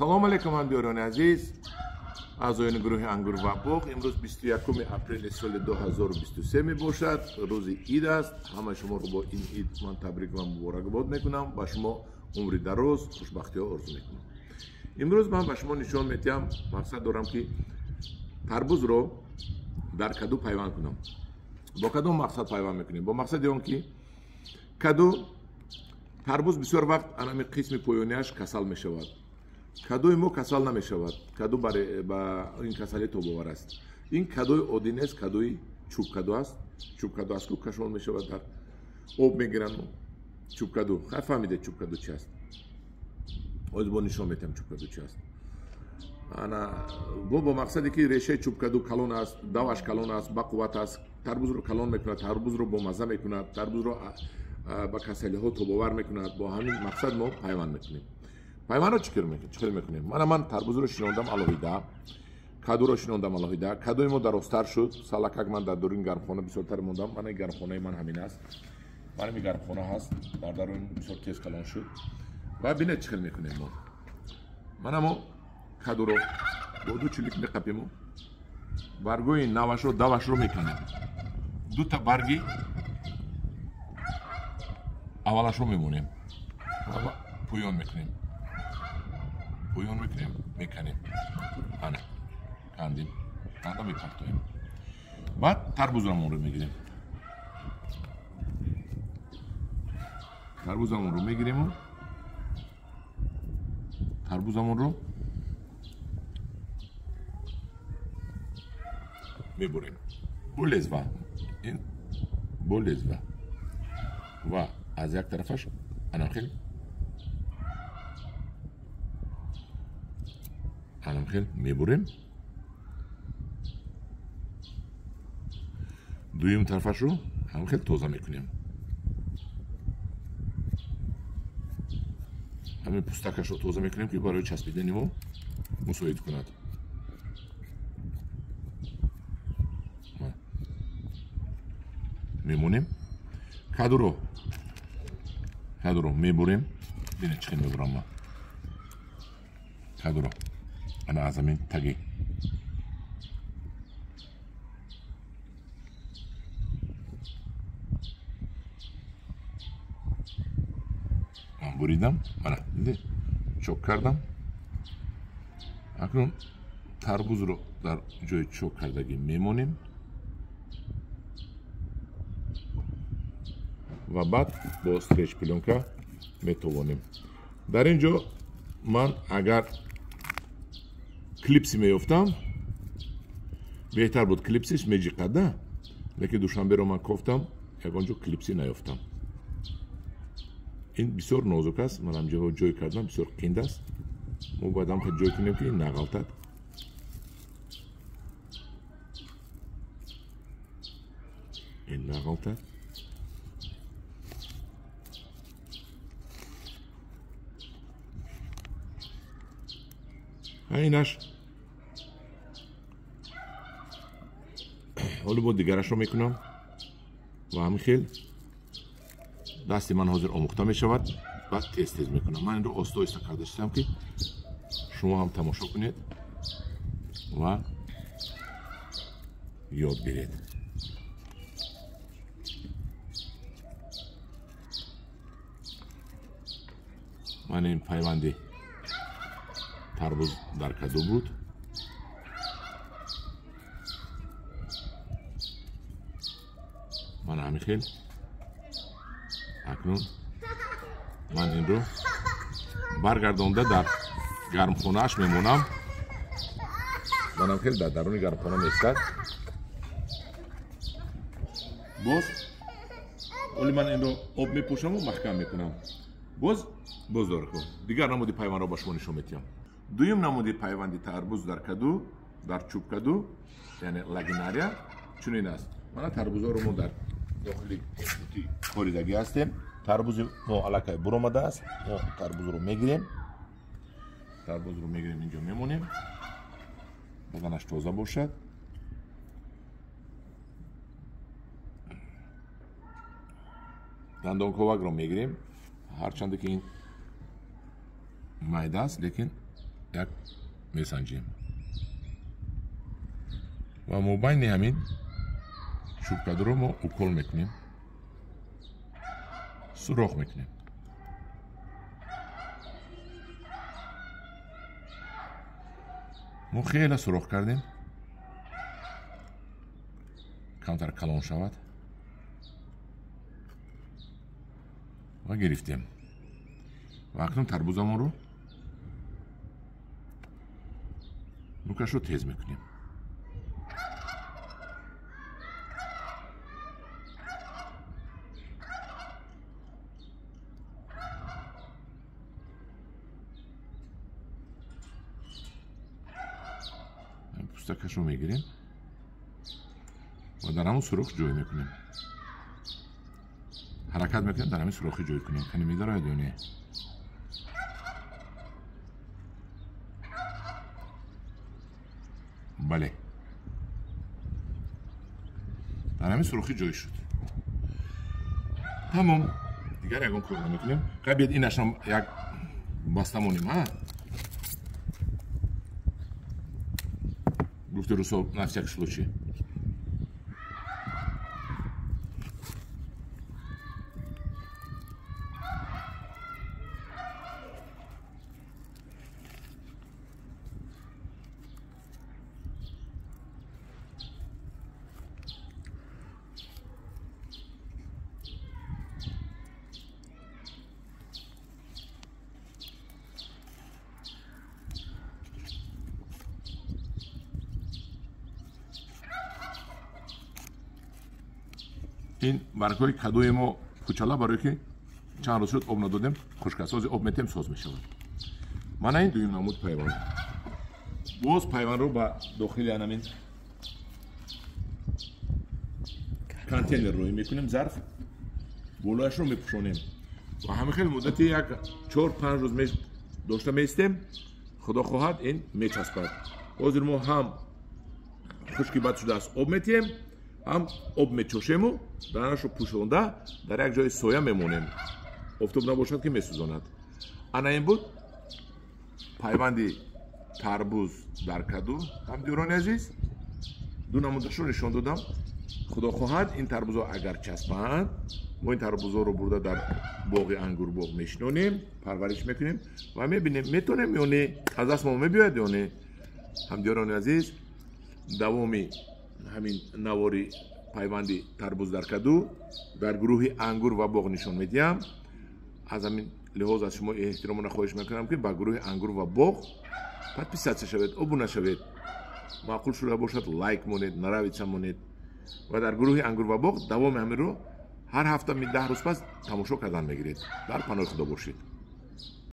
салом алейкум ҳамдиёрони азиз, аъзоёни гурӯҳи ангур ва боғ. имрӯз 21 апрели соли 2023 мебошад, рӯзи ид аст. ҳамаи шуморо бо ин ид ман табрик ва муборакбод мекунам. ба шумо умри дароз, хушбахтиҳо орзу мекунам. имрӯз ман ба шумо нишон медиҳам, мақсад дорам ки тарбузро дар каду пайванд кунам. бо кадом мақсад пайванд мекунем? бо мақсади он ки каду тарбуз бисёр вақт анами қисми поёнияш касал мешавад. кадои мо касал намешавад. каду ба ин касалӣ тобовар аст. ин кадои оддӣ нест, кадои чӯбкаду аст. чӯбкаду аз кӯ кашон мешавад, дар об мегиранд. чӯбкаду хай фаҳмидед чӯбкаду чи аст. ҳозир бо нишон медиҳам чӯбкаду чи аст. бо мақсаде ки решаи чӯбкаду калон аст, даваш калон аст, ба қувват аст. тарбузро калон мекунад, тарбузро бо мазза мекунад, тарбузро ба касалиҳо тобовар мекунад. бо ҳамин мақсад мо пайванд мекунем. пайвандро чӣ хел мекунем? ман тарбузро шинондам алоҳида, кадуро шинондам алоҳида. кадуи мо дарозтар шуд. салакак ман дар дурин гармхона бисёртар мондам. ман гармхонаи ман ҳамин аст. ман гармхона ҳаст. дар дарун бисёр тез калон шуд. ва бинед чӣ хел мекунем мо. манамо кадуро бо ду чилик меқапему. баргои навашро давашро меканем. дута барги аввалашро мемонем. пӯён мекунем. пӯён мекунем, меканем. ана кандим, канда мепартоем. баъд тарбузамонро мегирем. тарбузамонро мегирему. тарбузамонро мебурем. бо лезва. ин бо лезва. ва аз як тарафаш анахел мебурем. дуюм тарафашро ҳамхел тоза мекунем. ҳамин пӯстакашро тоза мекунем ки барои часпидани мо мусоид кунад. мемонем. кадуро мебурем. бинед чӣ хел мебурам ман. кадуро ана аз ҳамин таги ман буридам. мана диде чок кардам. акнун тарбузро дар ҷои чок кардагӣ мемонем ва баъд бо стреч пленка метовонем. дар ин ҷо ман агар клипси меёфтам, беҳтар буд. клипсиш меҷиқада, лекин душанберо ман кофтам, ягон ҷо клипси наёфтам. ин бисёр нозук аст. ман ҳамҷоҳо ҷой кардам, бисёр қинд аст. мо бояд ҳам ҷой кунем ки нағалтад. ин нағалтад. инаш ҳоло бо дигарашро мекунам ва ҳамин хел дасти ман ҳозир омӯхта мешавад. баъд тез мекунам. ман инро оста оста карда шидам ки шумо ҳам тамошо кунед ва ёд гиред. ман ин пайванди тарбуз дар каду буд. ман ҳамин хел акнун ман инро баргардонда дар гармхонааш мемонам. ман ҳамин хел дар даруни гармхона меистад. боз оли ман инро об мепӯшаму маҳкам мекунам. боз дор кун. дигар намуди пайвандро ба шумо нишон медиҳам. дуюм намуди пайванди тарбуз дар каду, дар чӯбкаду, яъне лагинария чунин аст. мана тарбузоро мо дар дохили институти хоридагӣ ҳастем. тарбузи мо аллакай буромада аст. мо тарбузро мегирем. инҷо мемонем. баданаш тоза бошад. дандонковакро мегирем. ҳарчанде ки ин майда аст, лекин یک میسنجیم و ما بین همین چوبکدو رو ما اکل میکنیم، سوراخ میکنیم. ما خیلی سوراخ کردیم کمتر کلان شود و گرفتیم و اکنون تربوزمون رو نوکش رو تیز میکنیم. پوستکش رو میگیریم و در همون سوراخ جوی میکنیم. حرکت میکنیم در همین سوراخی جوی کنیم. کنی میداره دونه بله در همین سوراخی جوی شد. تمام دیگر یکون کار نمیکنیم. قبل اینش هم یک بسته مونیم ها. گفته روسو на всякий случай. این برگ‌های کدوی ما کوچالا برای که چند روز شد آب ندادیم خشک‌ساز آب میتیم ساز میشود. من این دویم نمود پیوند باز پیوند رو با داخل همین کانتینر روی میکنیم ظرف بولایش رو میپوشونیم و همین خیلی مدتی یک 4-5 روز داشته میستیم. خدا خواهد این میچسبد. باز ما هم خشکی بد شده است آب میتیم هم آب میچوشیم و دانش رو پوشونده در یک جای سایه میمونیم. آفتاب نباشد که میسوزاند. انا این بود پیوندی تربوز در کدو. هم دیران عزیز دو نمودش رو نشان دادم. خدا خواهد این تربوزها اگر چسبند ما این تربوزها رو برده در باغ انگور باغ میشنونیم پرورش میکنیم و میبینیم میتونیم یعنی از دست ما میبیاید. یعنی هم دیران عزیز دوامی همین نواری پیوندی تربوز در کدو در گروه انگور و باغ نشان میدیم. از همین لحاظ از شما احترام خواهش میکنم که با گروه انگور و باغ پادپیسات شوید، ابونه شوید، معقول شده باشد لایک مونید، نروید مونید و در گروه انگور و باغ دوام همین رو هر هفته 10 روز پس تماشا کردن میگیرید. در پناه خدا باشید.